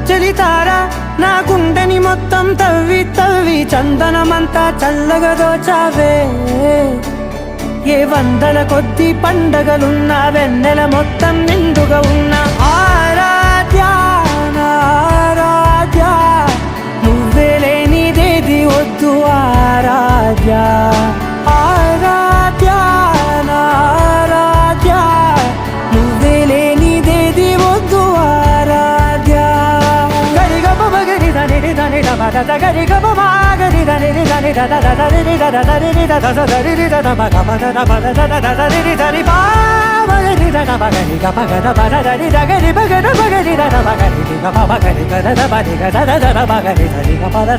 చలితారా నా గుండెని మొత్తం తవ్వి తవ్వి చందనమంతా చల్లగా దోచావే ఏ వందల కొద్ది పండగలున్నా వెన్నెల మొత్తం నిండుగా ఉన్న ఆరాధ్య నా ఆరాధ్య నువ్వే లేనిదేది వద్దు ఆరాధ్య ఆరాధ్య నా ఆరాధ్య నువ్వే లేనిదేది వద్దు ఆరాధ్య గరిగ బగరి దని దని దబద గరిగ బగరి దని దని దద దరి దద దరి దద దరి దద బగద దబద దద దరి దరి బాగరి దద బగరి గబగద బద దరి దగరి బగద బగరి దద బగరి గబ బగరి గద బగరి గద దద బగరి దరి గబద